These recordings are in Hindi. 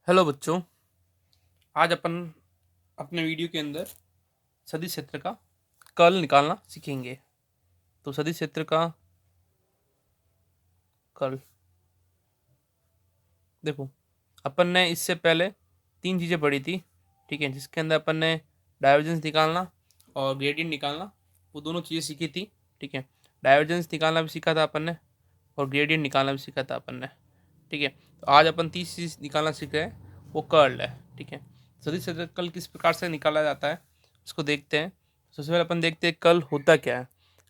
हेलो बच्चों। आज अपन अपने वीडियो के अंदर सदिश क्षेत्र का कर्ल निकालना सीखेंगे। तो सदिश क्षेत्र का कर्ल देखो, अपन ने इससे पहले तीन चीज़ें पढ़ी थी, ठीक है, जिसके अंदर अपन ने डाइवर्जेंस निकालना और ग्रेडियंट निकालना, वो दोनों चीज़ें सीखी थी। ठीक है, डाइवर्जेंस निकालना भी सीखा था अपन ने और ग्रेडियंट निकालना भी सीखा था अपन ने। ठीक है, तो आज अपन तीसरी चीज़ निकालना सीख रहे हैं, वो कर्ल है। ठीक है, सदिश क्षेत्र कर्ल किस प्रकार से निकाला जाता है इसको देखते हैं। सबसे पहले अपन देखते हैं कर्ल होता क्या है,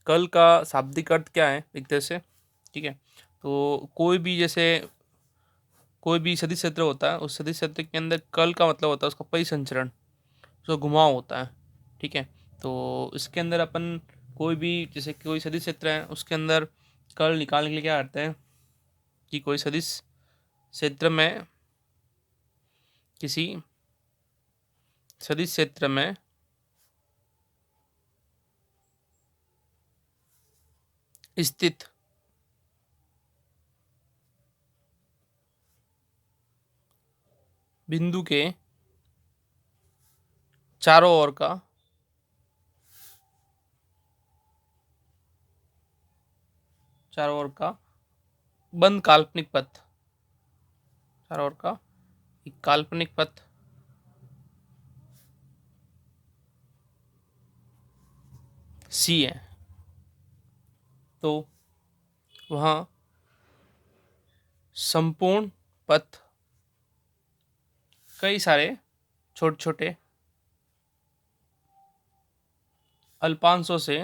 कर्ल का शाब्दिक अर्थ क्या है एक तरह से। ठीक है, तो कोई भी सदिश क्षेत्र होता है, उस सदिश क्षेत्र के अंदर कर्ल का मतलब होता है उसका परिसंचरण, उसका घुमाव होता है। ठीक है, तो इसके अंदर अपन कोई भी जैसे कोई सदिश क्षेत्र है उसके अंदर कर्ल निकालने के लिए क्या करते हैं कि कोई सदिश क्षेत्र में किसी सदिश क्षेत्र में स्थित बिंदु के चारों ओर का बंद काल्पनिक पथ, चारों ओर का एक काल्पनिक पथ सी है, तो वहाँ संपूर्ण पथ कई सारे छोटे छोटे अल्पांशों से,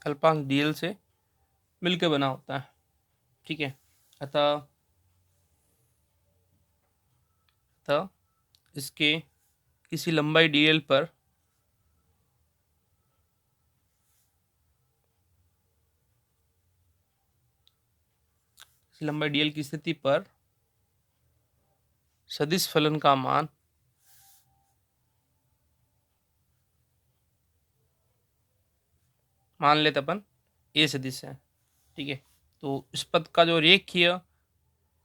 अल्पांश डीएल से मिलकर बना होता है। ठीक है, अतः अतः इसके किसी लंबाई डीएल पर लंबाई डीएल की स्थिति पर सदिश फलन का मान मान लेते अपन ए सदिश है। ठीक है, तो इस पद का जो रेखीय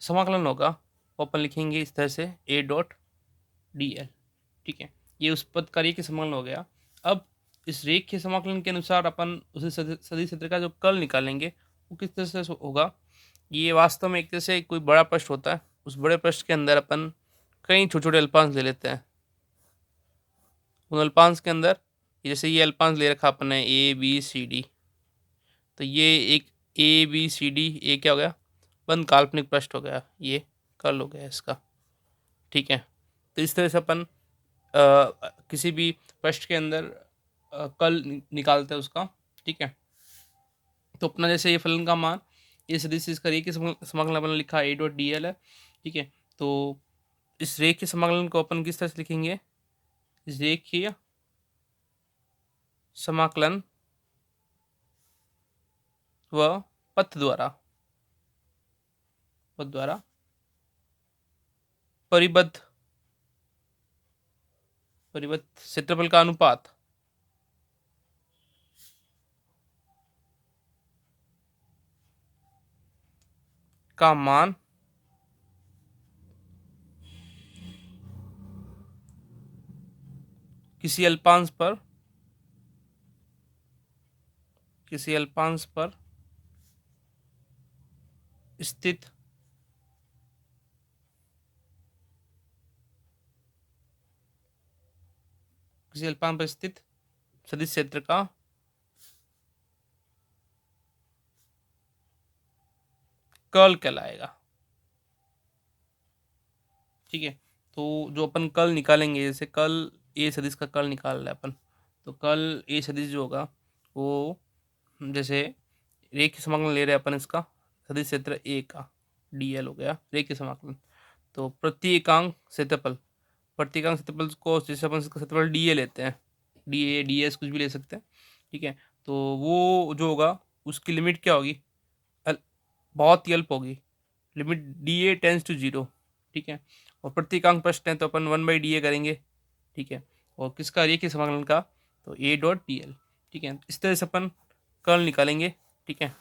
समाकलन होगा वो अपन लिखेंगे इस तरह से ए डॉट डी एल। ठीक है, ये उस पद का रेखीय समाकलन हो गया। अब इस रेखीय समाकलन के अनुसार अपन उसे सदिश क्षेत्र का जो कर्ल निकालेंगे वो किस तरह से होगा। ये वास्तव में एक तरह से कोई बड़ा पृष्ठ होता है, उस बड़े पृष्ठ के अंदर अपन कई छोटे छोटे अल्पांश ले लेते हैं। उन अल्पांश के अंदर जैसे ये अल्पांश ले रखा अपन ने ए बी सी डी, तो ये एक ए बी सी डी ए क्या हो गया, बंद काल्पनिक पृष्ठ हो गया, ये कर्ल हो गया इसका। ठीक है, तो इस तरह से अपन किसी भी पृष्ठ के अंदर कर्ल निकालते हैं उसका। ठीक है, तो अपना जैसे ये फलन का मान ये सदिश इसका रेखीय समाकलन अपन लिखा ए डॉट डी एल है। ठीक है, तो इस रेखीय समाकलन को अपन किस तरह से लिखेंगे, इस रेखीय समाकलन व पथ द्वारा परिबद्ध क्षेत्रफल का अनुपात का मान किसी अल्पांश पर स्थित सदिश क्षेत्र का कर्ल कहलाएगा। ठीक है, तो जो अपन कर्ल निकालेंगे, जैसे कर्ल ए सदिश का कर्ल निकाल रहे हैं अपन, तो कर्ल ए सदिश जो होगा वो जैसे रेखीय समाकलन ले रहे हैं अपन इसका सदिश क्षेत्र ए का डीएल हो गया रेखीय समाकलन। तो प्रत्येकांक क्षेत्रफल को जैसे अपन इसका क्षेत्रफल डी ए लेते हैं, डी ए डी एस कुछ भी ले सकते हैं। ठीक है, तो वो जो होगा उसकी लिमिट क्या होगी, बहुत ही अल्प होगी, limit D A tends to zero. ठीक है, और प्रत्येकांक प्रश्न है तो अपन 1/DA करेंगे। ठीक है, और किसका रेखीय समाकलन का, तो ए डॉट डी एल। ठीक है, इस तरह से अपन कर्ल निकालेंगे। ठीक है,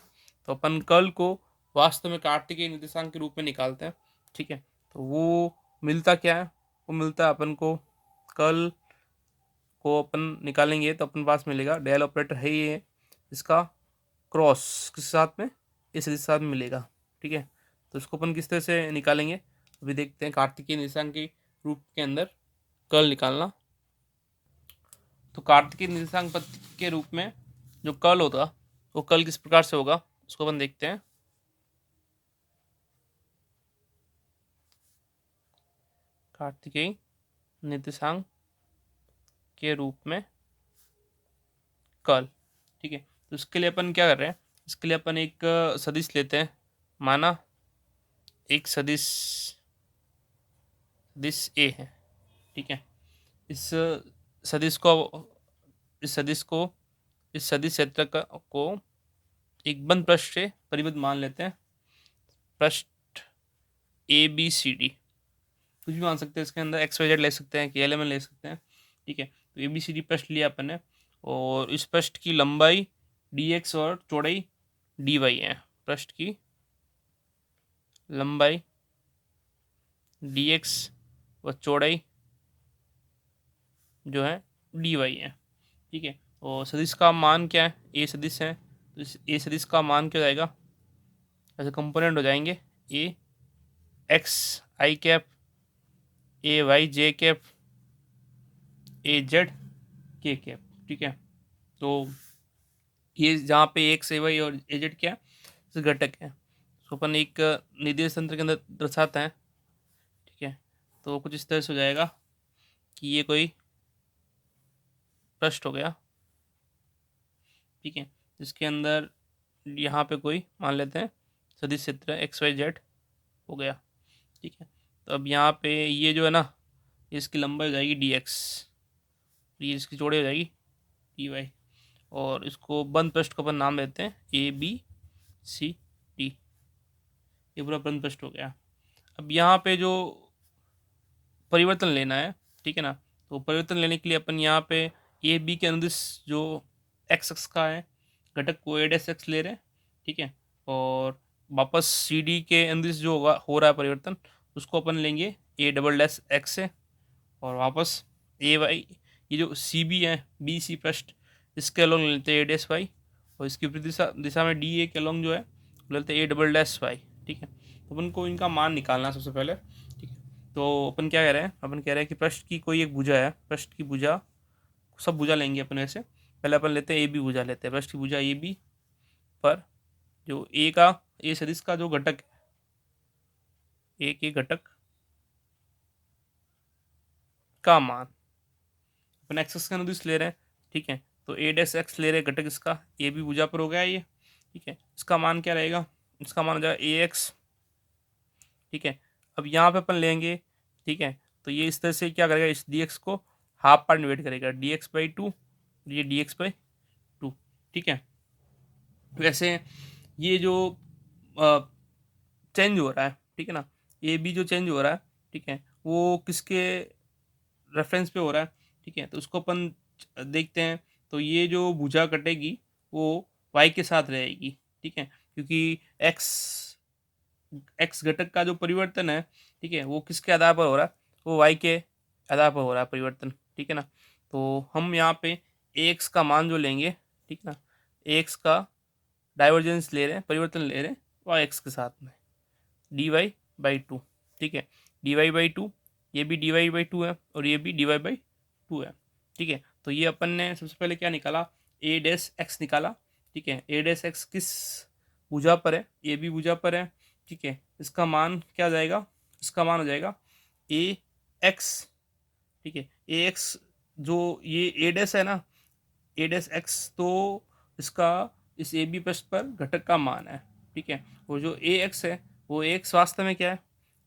तो अपन कर्ल को वास्तव में कार्तिकेय निर्देशांक के रूप में निकालते हैं। ठीक है, तो वो मिलता क्या है, वो मिलता है अपन को कल को अपन निकालेंगे तो अपन पास मिलेगा डेल ऑपरेटर है ये, इसका क्रॉस किस साथ में, इस साथ में मिलेगा। ठीक है, तो इसको अपन किस तरह से निकालेंगे अभी देखते हैं। कार्तिकेय निर्देशांक के रूप के अंदर कल निकालना, तो कार्तिकेय निर्देशांक पद के रूप में जो कल होगा वो कल किस प्रकार से होगा उसको अपन देखते हैं। कार्तिकेय निर्देशांक के रूप में कल। ठीक है, तो इसके लिए अपन क्या कर रहे हैं, इसके लिए अपन एक सदिश लेते हैं, माना एक सदिश सदिश ए है। ठीक है, इस सदिश को इस सदिश को इस सदिश क्षेत्र को एक बंद पृष्ठ से परिबद्ध मान लेते हैं, पृष्ठ ए बी सी डी, कुछ भी मान सकते हैं, इसके अंदर एक्स वाई जेड ले सकते हैं, के एल एम ले सकते हैं। ठीक है, तो ए बी सी डी पृष्ठ लिया अपन ने, और इस पृष्ठ की लंबाई डी एक्स और चौड़ाई डी वाई है। पृष्ठ की लंबाई डी एक्स व चौड़ाई जो है डी वाई है। ठीक है, और सदिश का मान क्या है, ए सदिश है, तो इस ए सदिश का मान क्या हो जाएगा, ऐसे कंपोनेंट हो जाएंगे ए X I cap, A Y J cap, A Z K cap. ठीक है, तो ये जहाँ पे एक्स ए वाई और ए जेड क्या है, घटक है, तो अपन एक निर्देश तंत्र के अंदर दर्शाते हैं। ठीक है, तो कुछ इस तरह से हो जाएगा कि ये कोई पृष्ठ हो गया। ठीक है, जिसके अंदर यहाँ पे कोई मान लेते हैं सदिश क्षेत्र एक्स वाई जेड हो गया। ठीक है, तो अब यहाँ पे ये जो है ना, इसकी लंबाई हो जाएगी डी एक्स, ये इसकी चौड़ाई हो जाएगी डी वाई, और इसको बंद पृष्ठ को अपन नाम देते हैं ए बी सी डी। ये पूरा बंद पृष्ठ हो गया। अब यहाँ पे जो परिवर्तन लेना है, ठीक है ना, तो परिवर्तन लेने के लिए अपन यहाँ पे ए बी के अनुदिश जो एक्स एक्स का है घटक को ए डैश एक्स ले रहे हैं। ठीक है, और वापस सी डी के अनुदिश जो होगा हो रहा है परिवर्तन, उसको अपन लेंगे ए डबल डैश एक्स से, और वापस ए वाई ये जो सी बी है बी सी पृष्ठ, इसके अलोंग लेते हैं ए डैश वाई, और इसकी विपरीत दिशा दिशा में डी ए के अलोंग जो है लेते हैं ए डबल डैश वाई। ठीक है, तो अपन को इनका मान निकालना है सबसे पहले। ठीक है, तो अपन क्या कह रहे हैं, अपन कह रहे हैं कि पृष्ठ की कोई एक भुजा है, पृष्ठ की भुजा, सब भुजा लेंगे अपन ऐसे, पहले अपन लेते हैं ए बी भुजा लेते हैं, पृष्ठ की भुजा ए बी पर जो ए का ए सदिश का जो घटक है, ए के घटक का मान अपन एक्स का अनुदिश ले रहे हैं। ठीक है, तो ए डैश एक्स ले रहे हैं घटक इसका, ए बी भुजा पर हो गया ये। ठीक है, इसका मान क्या रहेगा, इसका मान हो जाएगा ए एक्स। ठीक है, अब यहाँ पे अपन लेंगे। ठीक है, तो ये इस तरह से क्या करेगा, इस डी एक्स को हाफ पार्ट डिवाइड करेगा, डी एक्स बाई टू, ये डी एक्स बाई टू। ठीक है, वैसे ये जो चेंज हो रहा है, ठीक है ना, ए बी जो चेंज हो रहा है, ठीक है, वो किसके रेफरेंस पे हो रहा है। ठीक है, तो उसको अपन देखते हैं, तो ये जो भुजा कटेगी वो वाई के साथ रहेगी। ठीक है, क्योंकि एक्स एक्स घटक का जो परिवर्तन है, ठीक है, वो किसके आधार पर हो रहा है, वो वाई के आधार पर हो रहा है परिवर्तन। ठीक है ना, तो हम यहाँ पे ए एक्स का मान जो लेंगे, ठीक है ना, ए एक्स का डाइवर्जेंस ले रहे हैं, परिवर्तन ले रहे हैं वाई एक्स के साथ में, डी वाई बाई टू। ठीक है, डी वाई बाई टू, ये भी डी वाई बाई टू है और ये भी डी वाई बाई टू है। ठीक है, तो ये अपन ने सबसे पहले क्या निकाला, ए डैश एक्स निकाला। ठीक है, ए डैश एक्स किस भुजा पर है, ए बी भुजा पर है। ठीक है, इसका मान क्या जाएगा, इसका मान हो जाएगा ए एक्स। ठीक है, ए एक्स जो ये ए डैश है ना, ए डैश एक्स, तो इसका इस ए बी पृष्ठ पर घटक का मान है। ठीक है, वो जो ए एक्स है, वो ए एक्स वास्तव में क्या है,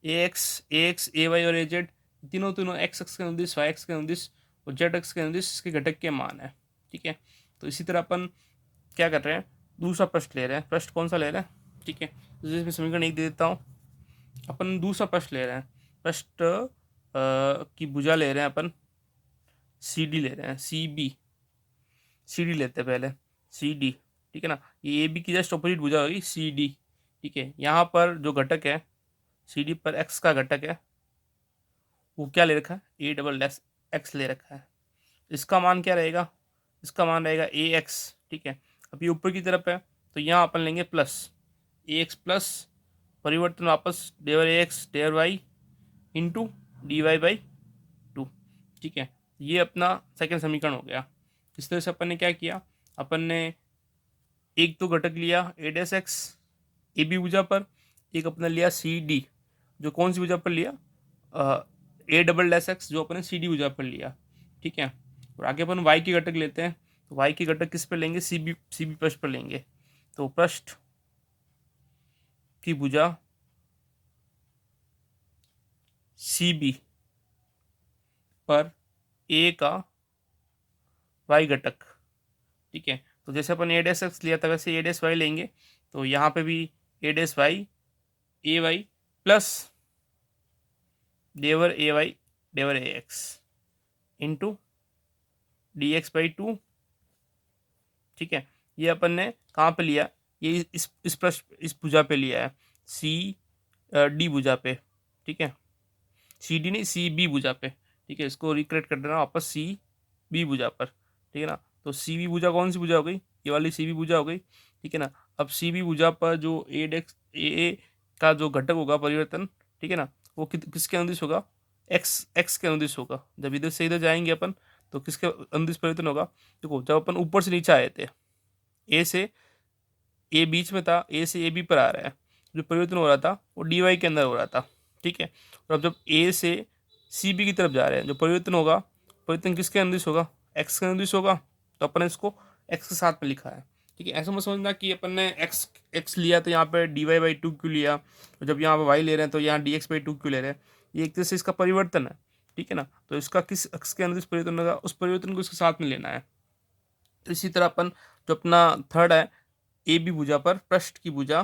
ए एक्स ए वाई और ए जेड, तीनों तीनों एक्स एक्स के अनुदिश, वाई एक्स के अनुदिश और जेड एक्स के अनुदिश इसके घटक के मान है। ठीक है, तो इसी तरह अपन क्या कर रहे हैं, दूसरा पृष्ठ ले रहे हैं। पृष्ठ कौन सा ले रहे हैं, ठीक है, तो इसमें समीकरण एक दे देता हूँ। अपन दूसरा पृष्ठ ले रहे हैं, पृष्ठ की भुजा ले रहे हैं अपन, सी डी ले रहे हैं, सी बी, सी डी लेते हैं पहले, सी डी। ठीक है ना, ये ए बी की जस्ट अपोजिट भुजा होगी सी डी। ठीक है। यहाँ पर जो घटक है सी डी पर एक्स का घटक है वो क्या ले रखा है, ए डबल डैश एक्स ले रखा है। इसका मान क्या रहेगा, इसका मान रहेगा ए एक्स। ठीक है, अब ये ऊपर की तरफ है तो यहाँ अपन लेंगे प्लस ए एक्स प्लस परिवर्तन वापस डेवर ए एक्स डेवर Y into D Y by two. ठीक है, ये अपना सेकंड समीकरण हो गया। इस तरह से अपन ने क्या किया, अपन ने एक तो घटक लिया ए डैश एक्स ए बी भुजा पर, एक अपना लिया सी डी जो कौन सी भुजा पर लिया, ए डबल डैश एक्स जो अपने सी डी भुजा पर लिया। ठीक है, और आगे अपन वाई की घटक लेते हैं तो वाई की घटक किस पर लेंगे, सी बी पृष्ठ पर लेंगे। तो पृष्ठ की भुजा सी बी पर ए का वाई घटक। ठीक है, तो जैसे अपन ए डैश एक्स लिया था वैसे ए डैश वाई लेंगे। तो यहाँ पे भी A dash Y A Y plus डेवर ए वाई डेवर A X into D X by two. ठीक है, ये अपन ने कहाँ पे लिया, ये इस प्रश्न इस भुजा पे लिया है, सी डी भुजा पे। ठीक है, सी डी नहीं सी बी भुजा पे। ठीक है, इसको रिक्रिएट कर देना वापस सी बी भुजा पर। ठीक है ना, तो सी बी भुजा कौन सी भुजा हो गई, ये वाली सी बी भुजा हो गई। ठीक है ना, अब सी बी भुजा पर जो ए डेक्स ए का जो घटक होगा परिवर्तन, ठीक है ना, वो किसके अनुदिश होगा, एक्स एक्स के अनुदिश होगा। जब इधर से इधर जाएंगे अपन तो किसके अनुदिश परिवर्तन होगा, देखो जब अपन ऊपर से नीचे आए थे ए से ए बीच में था, ए से ए बी पर आ रहा है, जो परिवर्तन हो रहा था वो डी वाई के अंदर हो रहा था। ठीक है, और अब जब ए से सी बी की तरफ जा रहे हैं जो परिवर्तन होगा, परिवर्तन किसके अनुदिश होगा, एक्स के अनुदिश होगा। तो अपन ने इसको एक्स के साथ में लिखा है। ठीक है, ऐसा मत समझना कि अपन ने एक्स एक्स लिया तो यहाँ पर डी वाई बाई टू क्यों लिया, और जब यहाँ पर वाई ले रहे हैं तो यहाँ डी एक्स बाई टू क्यों ले रहे हैं। ये एक तरह से इसका परिवर्तन है। ठीक है ना, तो इसका किस एक्स के अनुदिश परिवर्तन होगा उस परिवर्तन को इसके साथ में लेना है। तो इसी तरह अपन जो अपना थर्ड है ए बी भुजा पर पृष्ठ की भुजा,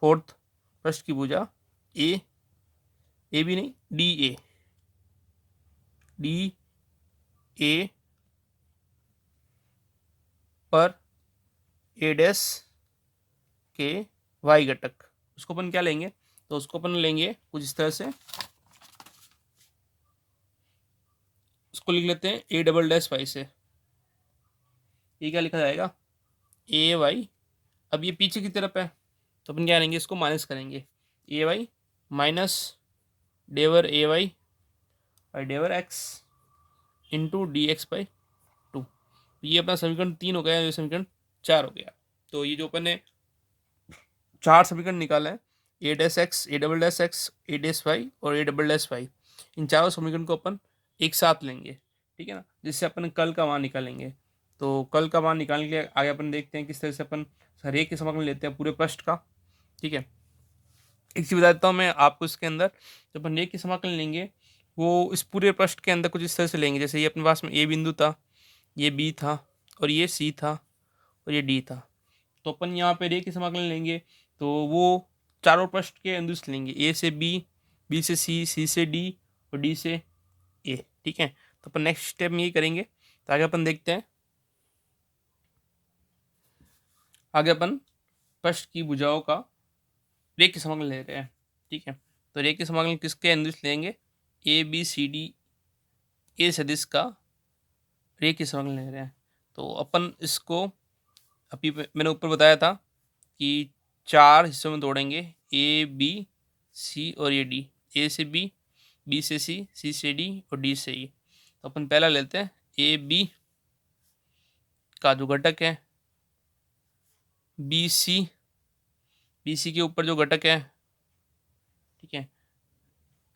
फोर्थ पृष्ठ की भुजा ए बी नहीं डी ए पर ए डैश के वाई घटक, उसको अपन क्या लेंगे, तो उसको अपन लेंगे कुछ इस तरह से, उसको लिख लेते हैं ए डबल डैश वाई से। ये क्या लिखा जाएगा, ए वाई। अब ये पीछे की तरफ है तो अपन क्या करेंगे, इसको माइनस करेंगे, ए वाई माइनस डेवर ए वाई बाई डेवर X into D X by two. ये अपना समीकरण 3 हो गया, ये समीकरण 4 हो गया। तो ये जो अपन ने 4 समीकरण निकाला है, A dash X A double dash X A dash Y और ए डबल डैश वाई, इन चारों समीकरण को अपन एक साथ लेंगे। ठीक है ना, जिससे अपन कल का मान निकालेंगे। तो कल का मान निकालने के लिए आगे अपन देखते हैं किस तरह से अपन हर एक के समाकलन लेते हैं पूरे पृष्ठ का। ठीक है, एक चीज़ बता देता हूँ मैं आपको, इसके अंदर जब अपन एक के समाकलन लेंगे वो इस पूरे पृष्ठ के अंदर कुछ इस तरह से लेंगे, जैसे ये अपने पास में ए बिंदु था, ये बी था और ये सी था और ये डी था। तो अपन यहाँ पे एक के समाकलन लेंगे तो वो चारों पृष्ठ के अनुदिश लेंगे, ए से बी, बी से सी से डी और डी से ए। ठीक है, तो अपन नेक्स्ट स्टेप में ये करेंगे। तो आगे अपन देखते हैं, आगे अपन पृष्ठ की भुजाओं का रेखीय समाकलन ले रहे हैं। ठीक है, तो रेखीय समाकलन किसके अनुदिश लेंगे, ए बी सी डी ए सदिश का रेखीय समाकलन ले रहे हैं। तो अपन इसको अभी मैंने ऊपर बताया था कि 4 हिस्सों में तोड़ेंगे, ए बी सी और ये डी, ए से बी से सी से डी और डी से ई। तो अपन पहला लेते हैं ए बी का जो घटक है बी सी के ऊपर जो घटक है, ठीक है,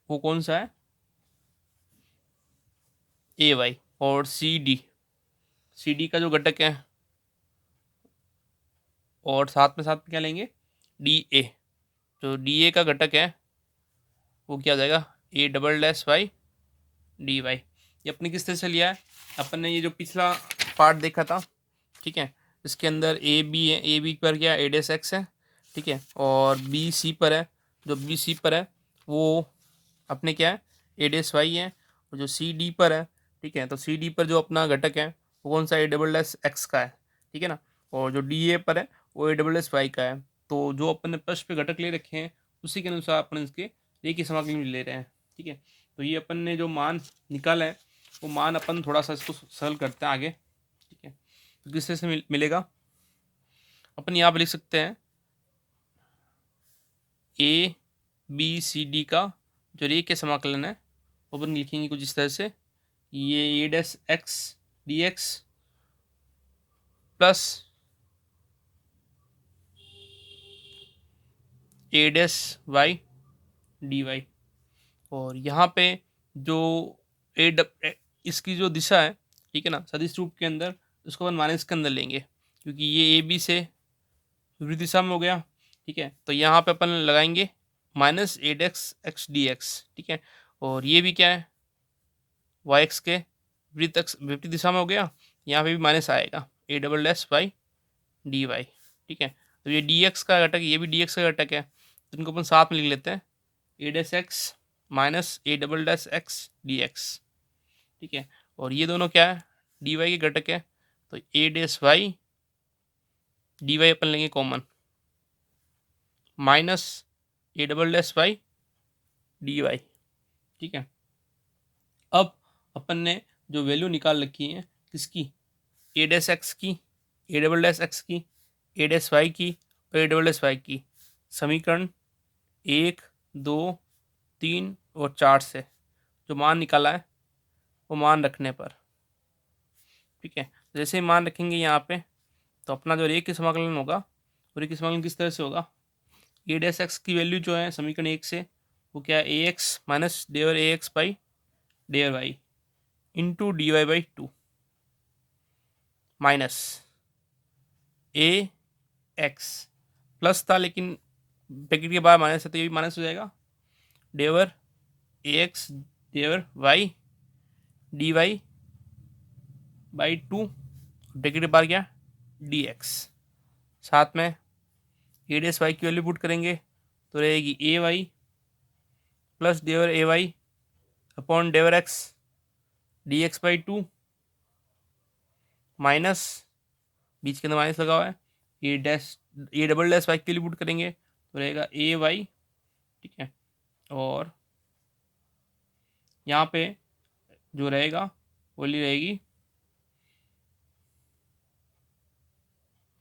वो कौन सा है, ए वाई। और सी डी का जो घटक है, और साथ में क्या लेंगे, डी ए। जो डी ए का घटक है वो क्या हो जाएगा, A double dash Y D Y. ये अपने किस तरह से लिया है, अपन ने ये जो पिछला पार्ट देखा था, ठीक है, इसके अंदर ए बी है, ए बी पर क्या ए डैश एक्स है, ठीक है, और बी सी पर है, जो बी सी पर है वो अपने क्या है ए डैश वाई है, और जो सी डी पर है, ठीक है, तो सी डी पर जो अपना घटक है वो कौन सा ए डबल डैश एक्स का है, ठीक है ना, और जो डी ए पर है वो ए डबल डैश वाई का है। तो जो अपन ने प्रश्न पे घटक ले रखे हैं उसी के अनुसार अपन इसके रेखीय समाकलन ले रहे हैं। ठीक है, तो ये अपन ने जो मान निकाला है वो मान अपन थोड़ा सा इसको सरल करते हैं आगे। ठीक है, तो किस तरह से मिलेगा, अपन यहाँ पर लिख सकते हैं ए बी सी डी का जो रेखीय समाकलन है वो अपन लिखेंगे कुछ इस तरह से, ये A dash X D X plus A dash Y D Y, और यहाँ पे जो इसकी जो दिशा है, ठीक है ना, सदिश रूप के अंदर उसको अपन माइनस के अंदर लेंगे क्योंकि ये ए बी से विपरीत दिशा में हो गया। ठीक है, तो यहाँ पे अपन लगाएंगे माइनस ए डेक्स एक्स डी एक्स। ठीक है, और ये भी क्या है, वाई एक्स के विपरीत दिशा में हो गया, यहाँ पे भी माइनस आएगा A double dash Y D Y. ठीक है, तो ये डी एक्स का घटक, ये भी डी एक्स का घटक है, तो इनको अपन साथ में लिख लेते हैं A dash X minus A double dash X D X. ठीक है, और ये दोनों क्या है, डी वाई के घटक है, तो A dash Y D Y अपन लेंगे common minus A double dash Y D Y. ठीक है, अब अपन ने जो वैल्यू निकाल रखी है किसकी, ए डैश एक्स की, ए डबल डैश एक्स की, ए डैश वाई की और ए डबल डैश वाई की, समीकरण 1 2 3 और 4 से जो मान निकाला है वो मान रखने पर, ठीक है, जैसे ही मान रखेंगे यहाँ पे तो अपना जो रेखीय समाकलन होगा वो रेखीय समाकलन किस तरह से होगा, ए डैश एक्स की वैल्यू जो है समीकरण 1 से वो क्या है, ए एक्स माइनस डेवर ए एक्स बाई डेवर Y into D Y by 2 minus A X plus था लेकिन ब्रैकेट के बाद माइनस है तो ये भी माइनस हो जाएगा, डेवर ए एक्स डेवर Y D Y by 2 bracket के बाद क्या डी एक्स, साथ में ए डैश वाई की वैल्यू पुट करेंगे तो रहेगी ए वाई प्लस डेवर ए वाई अपॉन डेवर X D X by 2 minus बीच के अंदर माइनस लगा हुआ है ए डबल डैश वाई के लिए पुट करेंगे तो रहेगा ए वाई। ठीक है, और यहाँ पे जो रहेगा वो रहेगी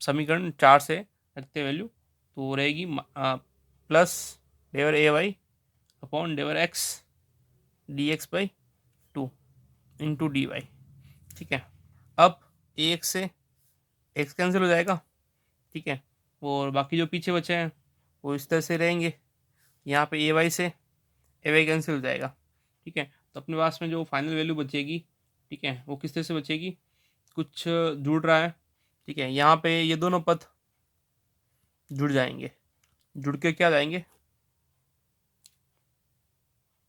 समीकरण 4 से रखते वैल्यू तो रहेगी प्लस डेवर ए वाई अपॉन डेवर X D X by 2 into D Y. ठीक है, अब ए एक्स से एक्स कैंसिल हो जाएगा। ठीक है, और बाकी जो पीछे बचे हैं वो इस तरह से रहेंगे, यहाँ पे ए वाई से ए वाई कैंसिल हो जाएगा। ठीक है, तो अपने पास में जो फाइनल वैल्यू बचेगी, ठीक है, वो किस तरह से बचेगी, कुछ जुड़ रहा है। ठीक है, यहाँ पे ये दोनों पद जुड़ जाएंगे, जुड़ के क्या जाएंगे,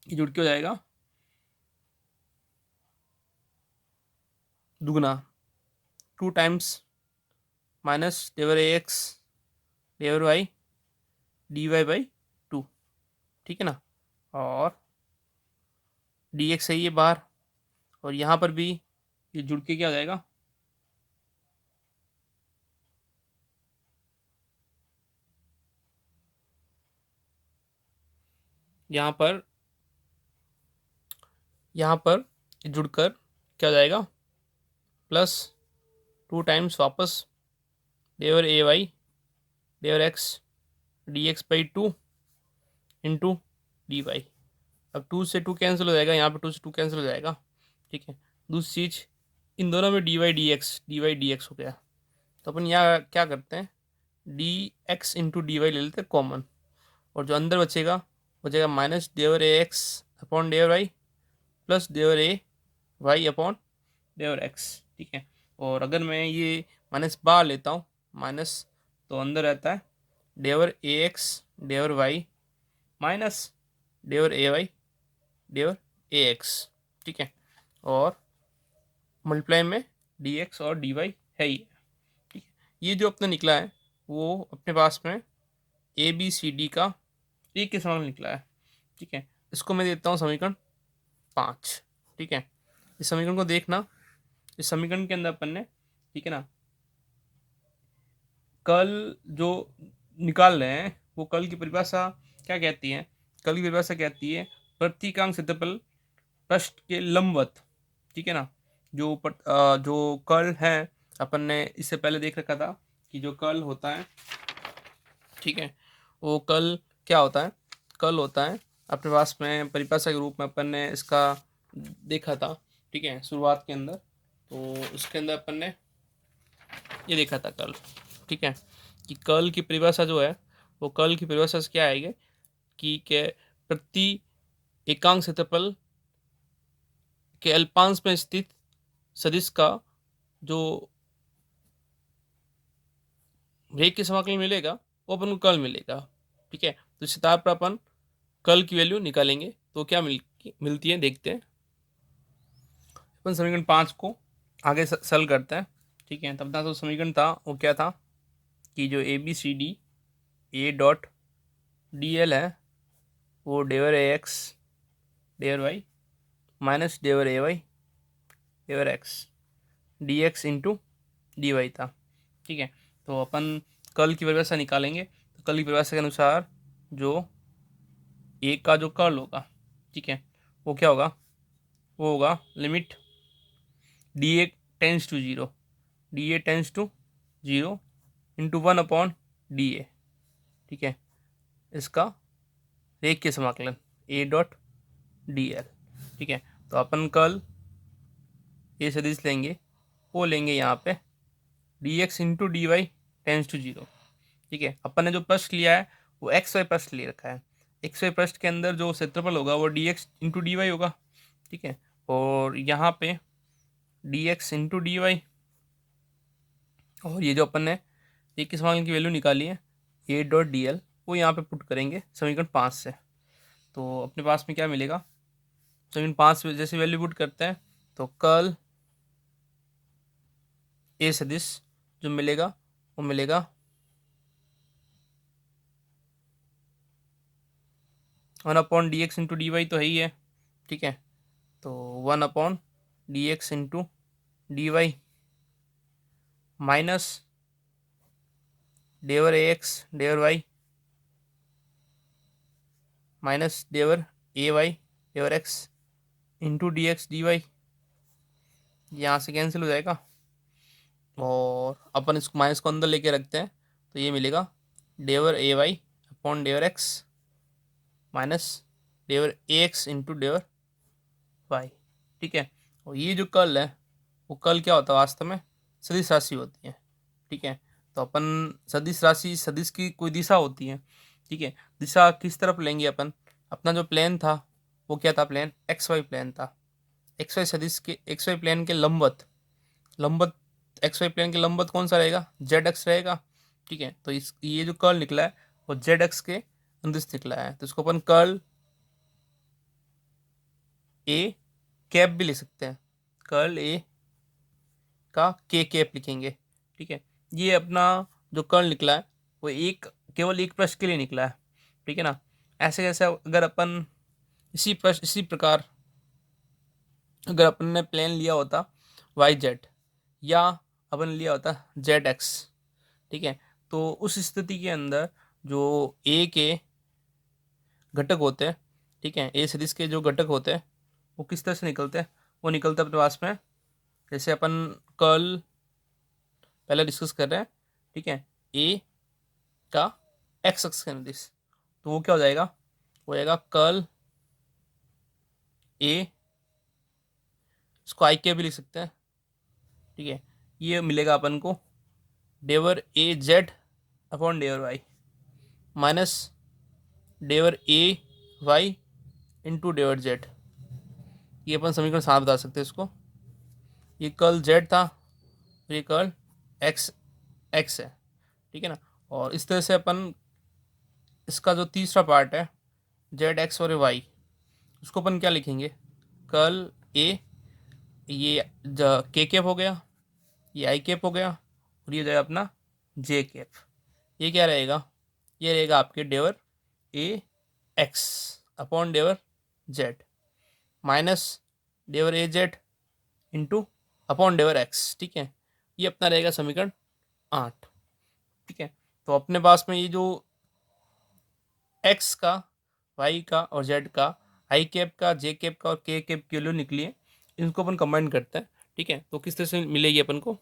ये जुड़ के हो जाएगा दुगना 2 टाइम्स माइनस डेवर ए एक्स डेवर वाई डी वाई बाई 2। ठीक है ना, और डी एक्स है ये बाहर, और यहाँ पर भी ये जुड़ के क्या हो जाएगा, यहाँ पर जुड़कर क्या हो जाएगा प्लस 2 टाइम्स वापस डेवर ए वाई डेवर X D X by 2 into D Y. अब 2 से 2 कैंसिल हो जाएगा, यहाँ पे 2 से 2 कैंसिल हो जाएगा। ठीक है, दूसरी चीज़ इन दोनों में डी वाई डी एक्स हो गया, तो अपन यहाँ क्या करते हैं D X into D Y ले लेते हैं कॉमन, और जो अंदर बचेगा हो जाएगा माइनस डेवर ए एक्स अपॉन डेवर वाई प्लस डेवर ए वाई अपॉन डेवर एक्स। ठीक है, और अगर मैं ये माइनस बाहर लेता हूँ माइनस, तो अंदर रहता है डेवर ए एक्स डेवर वाई माइनस डेवर ए वाई डेवर ए एक्स। ठीक है, और मल्टीप्लाई में डी एक्स और डी वाई है ही। ठीक है, ये जो अपना निकला है वो अपने पास में ए बी सी डी का एक के समान निकला है। ठीक है, इसको मैं देता हूँ समीकरण 5। ठीक है, इस समीकरण को देखना, इस समीकरण के अंदर अपन ने, ठीक है ना, कल जो निकाल रहे हैं वो कर्ल की परिभाषा क्या कहती है? कर्ल की परिभाषा कहती है प्रतीकांक क्षेत्रफल पृष्ठ के लंबवत, ठीक है ना। जो कर्ल है अपन ने इससे पहले देख रखा था कि जो कर्ल होता है, ठीक है, वो कर्ल क्या होता है? कर्ल होता है अपने पास में परिभाषा के रूप में अपन ने इसका देखा था, ठीक है, शुरुआत के अंदर। तो उसके अंदर अपन ने ये देखा था कर्ल, ठीक है, कि कर्ल की परिभाषा जो है वो कर्ल की परिभाषा से क्या आएगी कि प्रति एकांक क्षेत्रफल के अल्पांश में स्थित सदिश का जो रेखीय समाकलन मिलेगा वो अपन को कर्ल मिलेगा, ठीक है। तो इस आधार पर अपन कर्ल की वैल्यू निकालेंगे तो क्या मिलती है देखते हैं। अपन समीकरण 5 को आगे सल करते हैं, ठीक है। तब तक जो समीकरण था वो क्या था कि जो A B C D A dot D L है वो डेवर ए एक्स डेवर वाई माइनस डेवर ए वाई डेवर X D X into D Y था, ठीक है। तो अपन कर्ल की परिभाषा निकालेंगे तो कर्ल की परिभाषा के अनुसार जो ए का जो कर्ल होगा, ठीक है, वो क्या होगा? वो होगा limit D A tends to zero, D A tends to zero into 1 D A, ठीक है, इसका रेखीय समाकलन ए डॉट डी एल, ठीक है। तो अपन कल ये सदिश लेंगे, वो लेंगे यहाँ पे D X into D Y tends to zero, ठीक है। अपन ने जो पृष्ठ लिया है वो एक्स वाई पृष्ठ ले रखा है। एक्स वाई पृष्ठ के अंदर जो क्षेत्रफल होगा वो D X into D Y होगा, ठीक है। और यहाँ पे D X into D Y, और ये जो अपन ने एक के समाकलन की वैल्यू निकाली है ए डॉट डी एल, वो यहाँ पे पुट करेंगे समीकरण 5 से। तो अपने पास में क्या मिलेगा? समीकरण 5 में जैसे वैल्यू पुट करते हैं तो कर्ल ए सदिश जो मिलेगा वो मिलेगा 1/dx इंटू डी वाई तो है ही है, ठीक है। तो 1/dx into D Y minus डेवर ए एक्स डेवर वाई माइनस डेवर ए वाई डेवर X into D X D Y, यहाँ से कैंसिल हो जाएगा और अपन इसको माइनस को अंदर लेके रखते हैं तो ये मिलेगा डेवर ए वाई अपॉन डेवर एक्स माइनस डेवर ए एक्स इंटू डेवर वाई, ठीक है। और ये जो कर्ल है वो कर्ल क्या होता है? वास्तव में सदिश राशि होती है, ठीक है। तो अपन सदिश राशि, सदिश की कोई दिशा होती है, ठीक है। दिशा किस तरफ लेंगे अपन? अपना जो प्लेन था वो क्या था? प्लेन एक्स वाई प्लेन था। एक्स वाई सदिश के एक्स वाई प्लेन के लंबवत, लंबवत एक्स वाई प्लेन के लंबवत कौन सा रहेगा? जेड एक्स रहेगा, ठीक है। तो इस ये जो कर्ल निकला है वो जेड एक्स के अनुदिश निकला है, तो इसको अपन कर्ल ए कैप भी लिख सकते हैं। कर्ल ए का के कैप लिखेंगे, ठीक है। ये अपना जो कर्ल निकला है वो केवल एक पृष्ठ के लिए निकला है, ठीक है ना। ऐसे कैसे अगर अपन इसी प्रकार अगर अपन ने प्लेन लिया होता वाई जेड या अपन लिया होता जेड एक्स, ठीक है, तो उस स्थिति के अंदर जो ए के घटक होते हैं, ठीक है, ए सदिश के जो घटक होते हैं वो किस तरह से निकलते हैं? वो निकलते अपने पास में जैसे अपन कर्ल पहले डिस्कस कर रहे हैं, ठीक है, ए का एक्स एक्स के अनुदिश, तो वो क्या हो जाएगा? वो जाएगा कर्ल ए, इसको आई के भी लिख सकते हैं, ठीक है। ये मिलेगा अपन को डेवर ए जेड अपॉन डेवर वाई माइनस डेवर ए वाई इंटू डेवर जेड। ये अपन समीकरण 7 बता सकते हैं इसको। ये कर्ल जेड था, ये कर्ल एक्स एक्स है, ठीक है ना। और इस तरह से अपन इसका जो तीसरा पार्ट है जेड एक्स और वाई, उसको अपन क्या लिखेंगे? कर्ल ए, ये के कैप हो गया, ये आई कैप हो गया, और ये जाएगा अपना जे कैप। ये क्या रहेगा? ये रहेगा आपके डेवर ए एक्स अपॉन डेवर जेड माइनस डेवर ए जेड इंटू अपॉन डेवर एक्स, ठीक है। ये अपना रहेगा समीकरण 8, ठीक है। तो अपने पास में ये जो एक्स का, वाई का और जेड का, आई कैप का, जे कैप का और के कैप की वैल्यू निकली है, इनको अपन कंबाइन करते हैं। ठीक है, तो किस तरह से मिलेगी अपन को,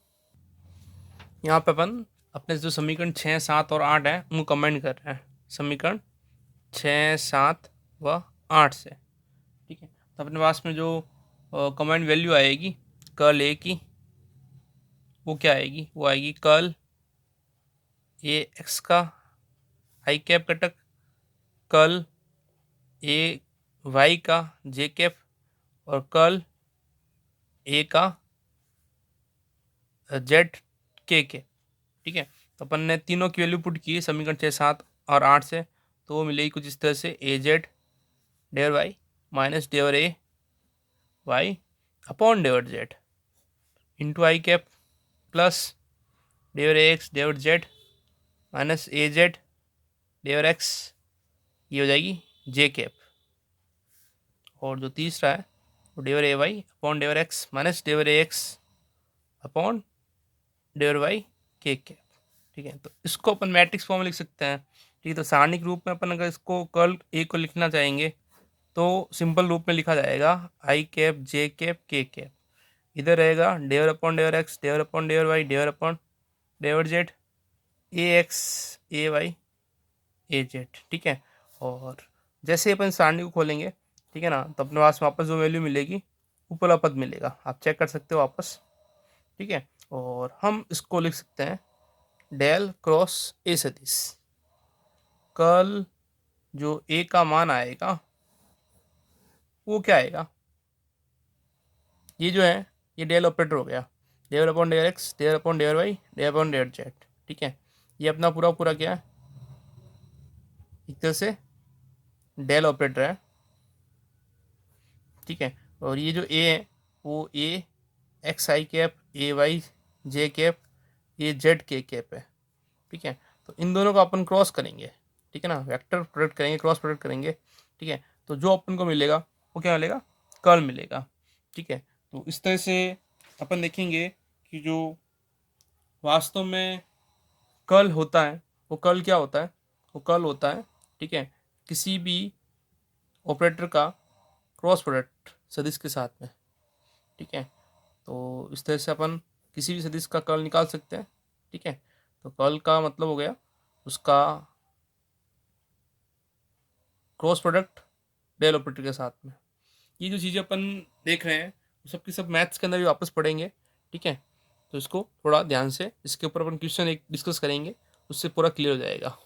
यहाँ पे अपन अपने जो समीकरण 6, 7 और 8 है उनको कंबाइन कर रहे हैं, समीकरण 6, 7 व 8 से। ठीक है, तो अपने पास में जो कंबाइंड वैल्यू आएगी कर्ल ए की, वो क्या आएगी, वो आएगी कर्ल ए एक्स का आई कैप घटक, कर्ल ए वाई का जे कैप और कर्ल ए का जेड के। ठीक है, तो अपन ने तीनों की वैल्यू पुट की समीकरण 6, 7 और 8 से, तो वो मिलेगी कुछ इस तरह से, ए जेड डेवर वाई माइनस डेवर ए वाई अपॉन डेवर जेड इंटू आई कैप प्लस डेवर A X डेवर Z minus A Z डेवर x, ये हो जाएगी जे कैप। और जो तीसरा है वो डेवर ए वाई अपॉन डेवर एक्स माइनस डेवर ए एक्स अपॉन डेवर वाई के कैप। ठीक है, तो इसको अपन मैट्रिक्स फॉर्म में लिख सकते हैं। ठीक है, तो सारणिक रूप में अपन अगर इसको कर्ल ए को लिखना चाहेंगे तो सिंपल रूप में लिखा जाएगा I cap J cap K cap, इधर रहेगा डेवर अपॉन डेवर एक्स डेवर अपॉन डेवर वाई डेवर अपॉन डेवर Z A X A Y A Z. ठीक है, और जैसे अपन सारणी को खोलेंगे, ठीक है ना, तो अपने पास वापस जो वैल्यू मिलेगी ऊपर पद मिलेगा, आप चेक कर सकते हो वापस। ठीक है, और हम इसको लिख सकते हैं डेल क्रॉस ए सदिश, कर्ल जो ए का मान आएगा वो क्या आएगा, ये जो है ये डेल ऑपरेटर हो गया, डेवर अपॉन डेवर एक्स डेवर अपॉन डेवर वाई डेवर अपॉन डेवर जेड। ठीक है, ये अपना पूरा पूरा क्या है, एक तरह से डेल ऑपरेटर है। ठीक है, और ये जो ए है वो A X I cap A Y J cap A Z K cap है। ठीक है, तो इन दोनों को अपन क्रॉस करेंगे, ठीक है ना, वेक्टर प्रोडक्ट करेंगे, क्रॉस प्रोडक्ट करेंगे। ठीक है, तो जो अपन को मिलेगा वो क्या मिलेगा, कर्ल मिलेगा। ठीक है, तो इस तरह से अपन देखेंगे कि जो वास्तव में कर्ल होता है वो कर्ल क्या होता है, वो कर्ल होता है, ठीक है, किसी भी ऑपरेटर का क्रॉस प्रोडक्ट सदिश के साथ में। ठीक है, तो इस तरह से अपन किसी भी सदिश का कर्ल निकाल सकते हैं। ठीक है, तो कर्ल का मतलब हो गया उसका क्रॉस प्रोडक्ट डेल ऑपरेटर के साथ में। ये जो चीज़ें अपन देख रहे हैं वो सब की सब मैथ्स के अंदर भी वापस पढ़ेंगे। ठीक है, तो इसको थोड़ा ध्यान से, इसके ऊपर अपन क्वेश्चन एक डिस्कस करेंगे, उससे पूरा क्लियर हो जाएगा।